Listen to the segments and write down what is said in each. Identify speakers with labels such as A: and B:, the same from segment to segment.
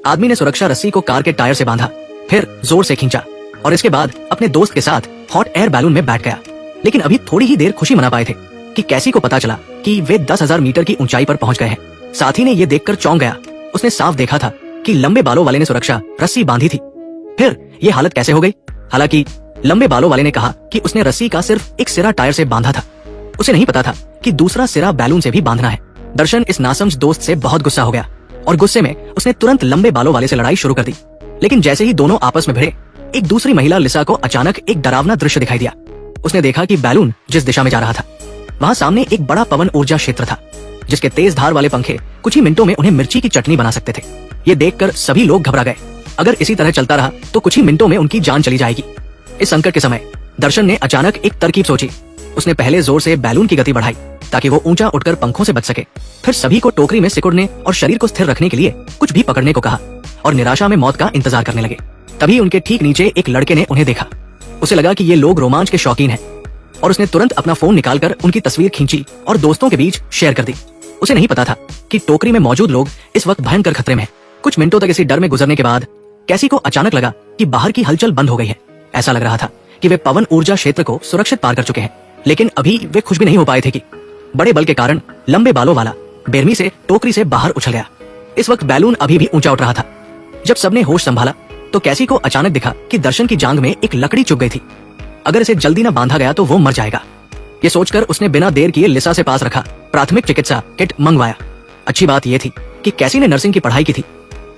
A: आदमी ने सुरक्षा रस्सी को कार के टायर से बांधा, फिर जोर से खींचा और इसके बाद अपने दोस्त के साथ हॉट एयर बैलून में बैठ गया। लेकिन अभी थोड़ी ही देर खुशी मना पाए थे कि कैसी को पता चला कि वे 10,000 मीटर की ऊंचाई पर पहुंच गए हैं। साथी ने ये देखकर चौंक गया। उसने साफ देखा था कि लंबे बालों वाले ने सुरक्षा रस्सी बांधी थी। फिर ये हालत कैसे हो गई? हालांकि लंबे बालों वाले ने कहा कि उसने रस्सी का सिर्फ एक सिरा टायर से बांधा था। उसे नहीं पता था कि दूसरा सिरा बैलून से भी बांधना है। दर्शन इस नासमझ दोस्त से बहुत गुस्सा हो गया और गुस्से में उसने तुरंत लंबे बालों वाले से लड़ाई शुरू कर दी। लेकिन जैसे ही दोनों आपस में भिड़े, एक दूसरी महिला लिसा को अचानक एक डरावना दृश्य दिखाई दिया। उसने देखा कि बैलून जिस दिशा में जा रहा था वहाँ सामने एक बड़ा पवन ऊर्जा क्षेत्र था, जिसके तेज धार वाले पंखे कुछ ही मिनटों में उन्हें मिर्ची की चटनी बना सकते थे। ये देखकर सभी लोग घबरा गए। अगर इसी तरह चलता रहा तो कुछ ही मिनटों में उनकी जान चली जाएगी। इस संकट के समय दर्शन ने अचानक एक तरकीब सोची। उसने पहले जोर से बैलून की गति बढ़ाई ताकि वो ऊंचा उठकर पंखों से बच सके। फिर सभी को टोकरी में सिकुड़ने और शरीर को स्थिर रखने के लिए कुछ भी पकड़ने को कहा और निराशा में मौत का इंतजार करने लगे। तभी उनके ठीक नीचे एक लड़के ने उन्हें देखा। उसे लगा कि ये लोग रोमांच के शौकीन हैं और उसने तुरंत अपना फोन निकालकर उनकी तस्वीर खींची और दोस्तों के बीच शेयर कर दी। उसे नहीं पता था कि टोकरी में मौजूद लोग इस वक्त भयंकर खतरे में हैं। कुछ मिनटों तक इसी डर में गुजरने के बाद कैसी को अचानक लगा कि बाहर की हलचल बंद हो गई है। ऐसा लग रहा था कि वे पवन ऊर्जा क्षेत्र को सुरक्षित पार कर चुके हैं। लेकिन अभी वे खुश भी नहीं हो पाए थे कि बड़े बल के कारण लंबे बालों वाला बेरमी से टोकरी से बाहर उछल गया। इस वक्त बैलून अभी भी ऊंचा उठ रहा था। जब सबने होश संभाला तो कैसी को अचानक दिखा कि दर्शन की जांघ में एक लकड़ी चुभ गई थी। अगर इसे जल्दी न बांधा गया तो वो मर जाएगा। ये सोचकर उसने बिना देर किए लिसा से पास रखा प्राथमिक चिकित्सा किट मंगवाया। अच्छी बात यह थी कि कैसी ने नर्सिंग की पढ़ाई की थी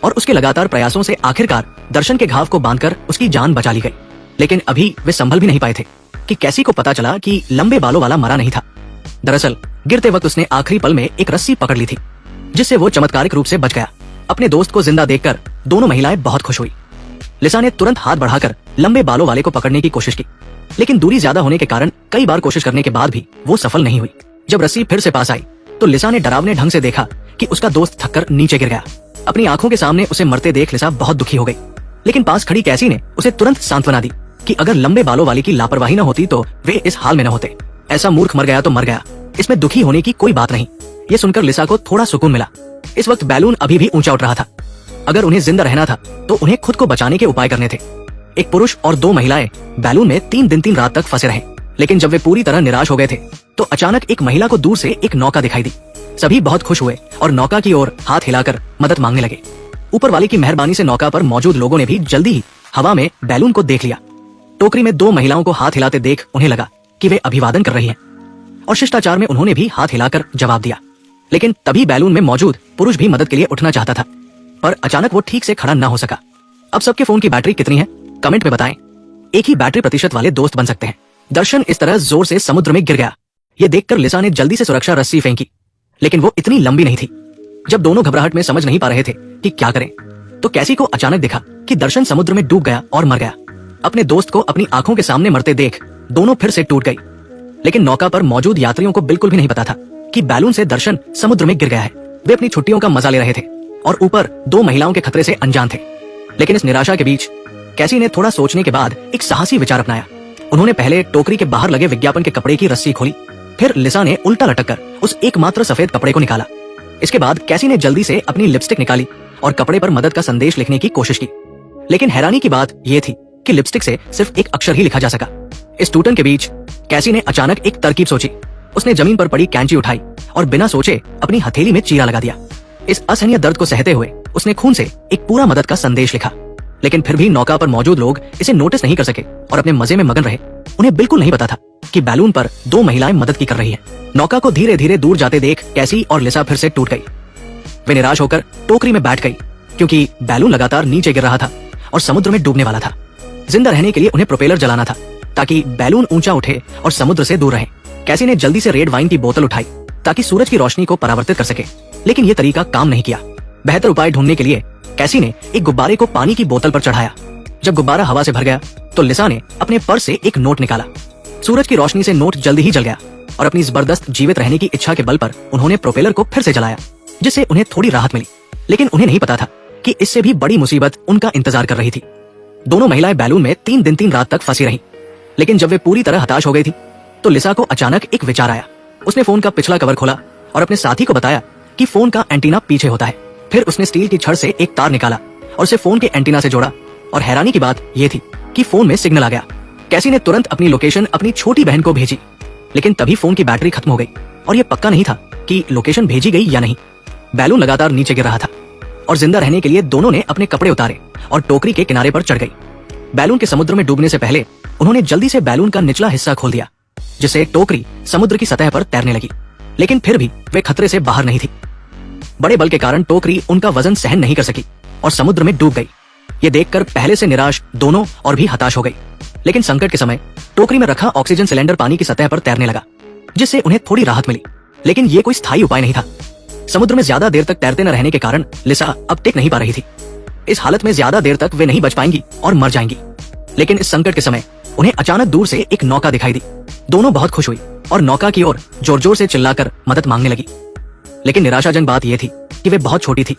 A: और उसके लगातार प्रयासों से आखिरकार दर्शन के घाव को बांधकर उसकी जान बचा ली गई। लेकिन अभी वे संभल भी नहीं पाए थे कि कैसी को पता चला कि लंबे बालों वाला मरा नहीं था। दरअसल गिरते वक्त उसने आखिरी पल में एक रस्सी पकड़ ली थी, जिससे वो चमत्कारिक रूप से बच गया। अपने दोस्त को जिंदा देखकर दोनों महिलाएं बहुत खुश हुई। लिसा ने तुरंत हाथ बढ़ाकर लंबे बालों वाले को पकड़ने की कोशिश की, लेकिन दूरी ज्यादा होने के कारण कई बार कोशिश करने के बाद भी वो सफल नहीं हुई। जब रस्सी फिर से पास आई तो लिसा ने डरावने ढंग से देखा कि उसका दोस्त थककर नीचे गिर गया। अपनी आंखों के सामने उसे मरते देख लिसा बहुत दुखी हो गई। लेकिन पास खड़ी कैसी ने उसे तुरंत सांत्वना दी कि अगर लंबे बालों वाली की लापरवाही न होती तो वे इस हाल में न होते। ऐसा मूर्ख मर गया तो मर गया, इसमें दुखी होने की कोई बात नहीं। ये सुनकर लिसा को थोड़ा सुकून मिला। इस वक्त बैलून अभी भी ऊंचा उठ रहा था। अगर उन्हें जिंदा रहना था तो उन्हें खुद को बचाने के उपाय करने थे। एक पुरुष और 2 महिलाएं बैलून में 3 दिन 3 रात तक फंसे रहे। लेकिन जब वे पूरी तरह निराश हो गए थे तो अचानक एक महिला को दूर से एक नौका दिखाई दी। सभी बहुत खुश हुए और नौका की ओर हाथ हिलाकर मदद मांगने लगे। ऊपर वाले की मेहरबानी से नौका पर मौजूद लोगों ने भी जल्दी ही हवा में बैलून को देख लिया। टोकरी में 2 महिलाओं को हाथ हिलाते देख उन्हें लगा कि वे अभिवादन कर रही हैं और शिष्टाचार में उन्होंने भी हाथ हिलाकर जवाब दिया। लेकिन तभी बैलून में मौजूद पुरुष भी मदद के लिए उठना चाहता था, पर अचानक वो ठीक से खड़ा न हो सका। अब सबके फोन की बैटरी कितनी है कमेंट में बताएं। एक ही बैटरी प्रतिशत वाले दोस्त बन सकते हैं। दर्शन इस तरह जोर से समुद्र में गिर गया। ये देखकर लिसा ने जल्दी से सुरक्षा रस्सी फेंकी, लेकिन वो इतनी लंबी नहीं थी। जब दोनों घबराहट में समझ नहीं पा रहे थे कि क्या करें तो कैसी को अचानक दिखा कि दर्शन समुद्र में डूब गया और मर गया। अपने दोस्त को अपनी आंखों के सामने मरते देख दोनों फिर से टूट गई। लेकिन नौका पर मौजूद यात्रियों को बिल्कुल भी नहीं पता था कि बैलून से दर्शन समुद्र में गिर गया है। वे अपनी छुट्टियों का मजा ले रहे थे और ऊपर 2 महिलाओं के खतरे से अनजान थे। लेकिन इस निराशा के बीच कैसी ने थोड़ा सोचने के बाद एक साहसी विचार अपनाया। उन्होंने पहले टोकरी के बाहर लगे विज्ञापन के कपड़े की रस्सी खोली। फिर लिसा ने उल्टा लटक कर उस एकमात्र सफेद कपड़े को निकाला। इसके बाद कैसी ने जल्दी से अपनी लिपस्टिक निकाली और कपड़े पर मदद का संदेश लिखने की कोशिश की। लेकिन हैरानी की बात यह थी कि लिपस्टिक से सिर्फ एक अक्षर ही लिखा जा सका। इस टूटन के बीच कैसी ने अचानक एक तरकीब सोची। उसने जमीन पर पड़ी कैंची उठाई और बिना सोचे अपनी हथेली में चीरा लगा दिया। इस असहनीय दर्द को सहते हुए उसने खून से एक पूरा मदद का संदेश लिखा। लेकिन फिर भी नौका पर मौजूद लोग इसे नोटिस नहीं कर सके और अपने मजे में मगन रहे। उन्हें बिल्कुल नहीं पता था कि बैलून पर 2 महिलाएं मदद की कर रही हैं। नौका को धीरे धीरे दूर जाते देख कैसी और लिसा फिर से टूट गई। वे निराश होकर टोकरी में बैठ गई क्योंकि बैलून लगातार नीचे गिर रहा था और समुद्र में डूबने वाला था। जिंदा रहने के लिए उन्हें प्रोपेलर जलाना था ताकि बैलून ऊंचा उठे और समुद्र से दूर रहे। कैसी ने जल्दी से रेड वाइन की बोतल उठाई ताकि सूरज की रोशनी को परावर्तित कर सके, लेकिन ये तरीका काम नहीं किया। बेहतर उपाय ढूंढने के लिए कैसी ने एक गुब्बारे को पानी की बोतल पर चढ़ाया। जब गुब्बारा हवा से भर गया तो लिसा ने अपने पर्स से एक नोट निकाला। सूरज की रोशनी से नोट जल्दी ही जल गया और अपनी जबरदस्त जीवित रहने की इच्छा के बल पर उन्होंने प्रोपेलर को फिर से जलाया, जिससे उन्हें थोड़ी राहत मिली। लेकिन उन्हें नहीं पता था कि इससे भी बड़ी मुसीबत उनका इंतजार कर रही थी। दोनों महिलाएं बैलून में 3 दिन 3 रात तक फंसी रहीं। लेकिन जब वे पूरी तरह हताश हो गई थी तो लिसा को अचानक एक विचार आया। उसने फोन का पिछला कवर खोला और अपने साथी को बताया कि फोन का एंटीना पीछे होता है। फिर उसने स्टील की छड़ से एक तार निकाला और उसे फोन के एंटीना से जोड़ा। और हैरानी की बात यह थी कि फोन में सिग्नल आ गया। कैसी ने तुरंत अपनी लोकेशन अपनी छोटी बहन को भेजी, लेकिन तभी फोन की बैटरी खत्म हो गई और यह पक्का नहीं था कि लोकेशन भेजी गई या नहीं। बैलून लगातार नीचे गिर रहा था और जिंदा रहने के लिए दोनों ने अपने कपड़े उतारे और टोकरी के किनारे पर चढ़ गई। बैलून के समुद्र में डूबने से पहले उन्होंने जल्दी से बैलून का निचला हिस्सा खोल दिया, जिससे टोकरी समुद्र की सतह पर तैरने लगी। लेकिन फिर भी वे खतरे से बाहर नहीं थी। बड़े बल के कारण टोकरी उनका वजन सहन नहीं कर सकी और समुद्र में डूब गई। ये देखकर पहले से निराश दोनों और भी हताश हो गई। लेकिन संकट के समय टोकरी में रखा ऑक्सीजन सिलेंडर पानी की सतह पर तैरने लगा, जिससे उन्हें थोड़ी राहत मिली। लेकिन ये कोई स्थायी उपाय नहीं था। समुद्र में ज्यादा देर तक तैरते न रहने के कारण लिसा अब टिक नहीं पा रही थी। इस हालत में ज्यादा देर तक वे नहीं बच पाएंगी और मर जाएंगी। लेकिन इस संकट के समय उन्हें अचानक दूर से एक नौका दिखाई दी। दोनों बहुत खुश हुई और नौका की ओर जोर जोर से चिल्लाकर मदद मांगने लगी। लेकिन निराशाजनक बात यह थी कि वे बहुत छोटी थी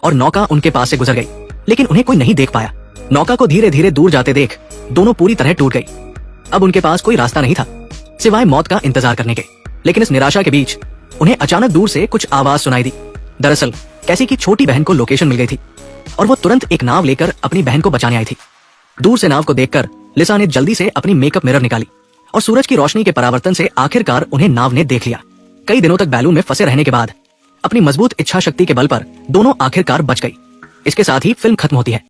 A: और नौका उनके पास से गुजर गई, लेकिन उन्हें कोई नहीं देख पाया। नौका को धीरे धीरे दूर जाते देख दोनों पूरी तरह टूट गई। अब उनके पास कोई रास्ता नहीं था सिवाय मौत का इंतजार करने के। लेकिन इस निराशा के बीच उन्हें अचानक दूर से कुछ आवाज सुनाई दी। दरअसल कैसी की छोटी बहन को लोकेशन मिल गई थी और वो तुरंत एक नाव लेकर अपनी बहन को बचाने आई थी। दूर से नाव को देखकर लिसा ने जल्दी से अपनी मेकअप मिरर निकाली और सूरज की रोशनी के परावर्तन से आखिरकार उन्हें नाव ने देख लिया। कई दिनों तक बैलून में फंसे रहने के बाद अपनी मजबूत इच्छा शक्ति के बल पर दोनों आखिरकार बच गई। इसके साथ ही फिल्म खत्म होती है।